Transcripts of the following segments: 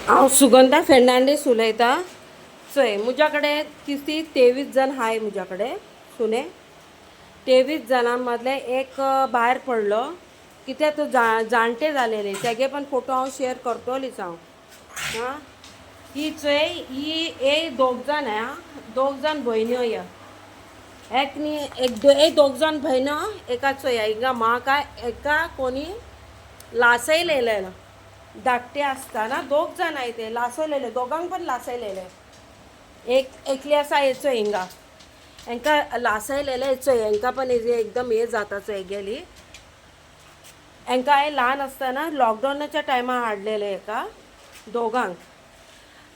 हांव सुगंधा फेर्नांडीस उलयतां. चोय म्हज्या कडेन किती 23 जण हाय म्हज्या कडेन सुने. 23 जणां मदले एक भायर पडलो कित्याक तो जाणटे जालेले तेगे पण फोटो हांव शेअर करतलीच हांव. हां ही चोय ही दोग जाण दोग जाण भयण्यो या एक न्ही एक दोग जाण भयण्यो एका चोया हिंगा म्हाका एका कोणी लासयलेलें धाकटे आसतना दोग जाण हाय ते लासयलेले दोगांक पण लासयलेले. एकली आसा हेचो हिंगा हांकां लासयलेले हेचो हांकां पण हेजे एकदम हे जाताचो हे गेली. हांकां हांवें ल्हान आसतना लॉकडावनाच्या टायमार हाडलेले एका दोगांक.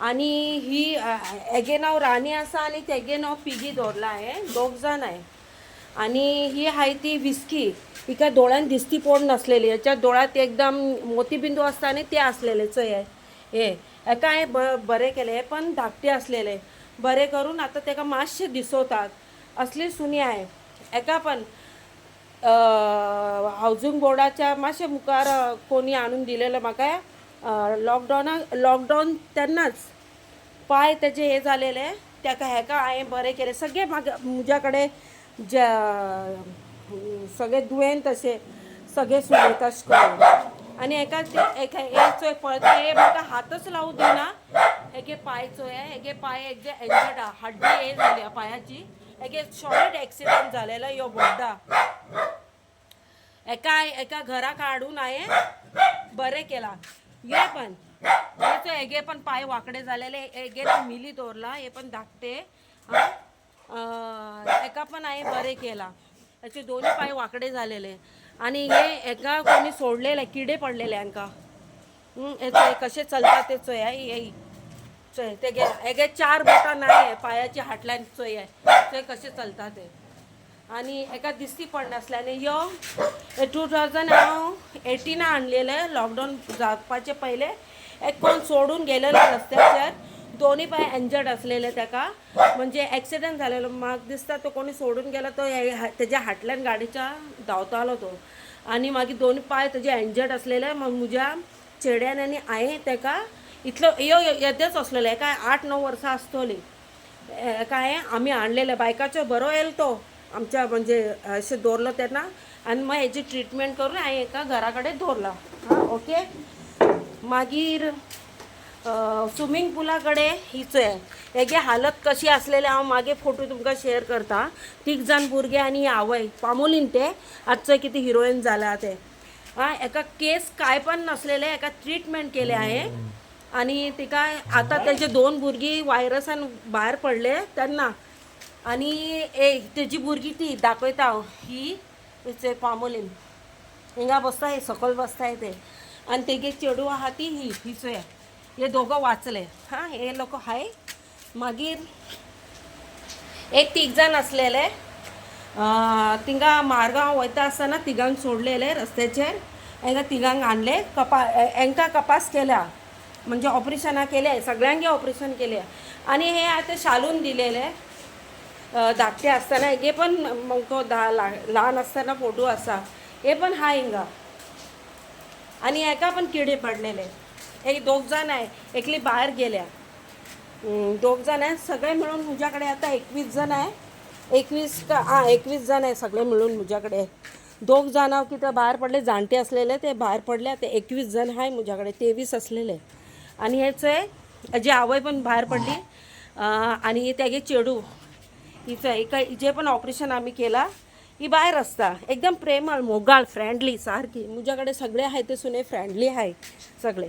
आनी ही हेगे नांव राणी आसा आनी तेगे नांव पिगी दवरला हांवें. दोग जाण हाय आनी ही हाय ती विस्की. हिका दोळ्यान दिसती पड नासलेली हेच्या दोळ्यांत एकदम मोतीबिंदू आसता न्ही ते आसलेले चोय हे हेका हांवें बरें केले. हे पण धाकटे आसलेले बरें करून आतां तेका मातशे दिसोतात असली सुनी हाय. हेका पण हावजींग बोर्डाच्या मातशे मुखार कोणी आणून दिलेलो म्हाका लॉकडावन तेन्नाच पांय तेजे हे जालेले तेका हेका हांवें बरें केलें. सगळे म्हज्या कडेन जे सगळे दुयेंत अशे सगळे सुणे तशें करून. आनी हेका हे चोय पळयता हे म्हाका हातच लावू दिना. हेगे पांय चोय हेगे पांय हेजे एंजर्ड आहा हड्डी हे जाली पांयाची. हेगे सॉलिड एक्सिडेंट जालेलो ह्यो बोड्डा. एका घराक हाडून हांवें बरें केला. हे पण हेगे पण पांय वांकडे जालेले हेगे मिली दवरला हे पण धाकटे. हेका पण हांवें बरें केला. हेचे दोन्ही पांय वांकडे जालेले आनी हेका कोणी सोडलेले किडे पडलेले हांकां. हे कशे चलता ते चोय चोय तेगे हेगे 4 बोटां नाय पांयाची हाटल्यान चोय ते कशे चलता ते. आनी हेका दिसती पडनासलें आनी ह्यो 2018 हाडलेले लॉकडावन जावपाचे पयले. एक कोण सोडून गेलेलो रस्त्याचेर दोन्ही पांय एंजर्ड आसलेले तेका म्हणजे एक्सिडेंट जालेलो. म्हाका दिसता तो कोणी सोडून गेलो तो तेज्या हाटल्यान गाडीच्या धांवतालो तो आनी मागीर दोन्ही पांय तेजे एंजर्ड आसलेले. मग म्हज्या चेड्यान आनी हांवें तेका इतलो येदेच आसलेलो हेका 8-9 वर्सां आसतली. हेका आमी हाडलेले बायकाचो बरो येयलो तो आमच्या म्हणजे अशें दवरलो तेन्ना आनी मागीर हेजी ट्रिटमेंट करून हांवें हेका घरा कडेन दवरला. ओके. मागीर स्विमींग पुला कडेन हीच हेगे हालत कशी आसलेली हांव मागीर फोटो तुमकां शेअर करता. 3 जाण भुरगे आनी आवय पामोलीन ते आजचो कितें हिरोईन जाला ते. हेका केस कांय पण नासलेले हेका ट्रिटमेंट केले हांवें आनी तिका आतां तेजे 2 भुरगीं वायरसान भायर पडले तेन्ना आनी तेजी भुरगीं ती दाखयता हांव ही पामोलीन हिंगा बसताय सकयल बसताय ते आनी तेगे चेडू आहा ती ही चोय हे दोगो वाचले. हे लोक हाय. मागीर एक 3 जाण आसलेले तिंगा मारगांव वयता आसतना तिगांक सोडलेले रस्त्याचेर. हांकां तिगांक हाडले हांकां कपास केल्या म्हणजे ऑपरेशनां केले सगळ्यांगे ऑपरेशन केले आनी हे आतां शालून दिलेले धाकटे आसतना. हेगे पण म्हाका ल्हान आसतना फोटो आसा हे पण हाय हिंगा. आनी हेका पण किडे पडलेले. एक 2 जाण हाय एकली भायर गेल्या 2 जाण हाय सगळे मिळून म्हज्या कडेन आतां 21 जण हाय. 21 जण हाय सगळे मिळून म्हज्या कडेन. 2 जाण हांव कितें भायर पडले जाणटे आसलेले ते भायर पडले आतां 21 जण हाय म्हज्या कडेन 23 आसलेले. आनी हे चोय हेजी आवय पण भायर पडली आनी तेगे चेडू हिचे पण ऑपरेशन आमी केला. ही भायर आसता एकदम प्रेमळ मोगाळ फ्रेंडली सारकी. म्हज्या कडेन सगळे हाय ते सुने फ्रेंडली हाय सगळे.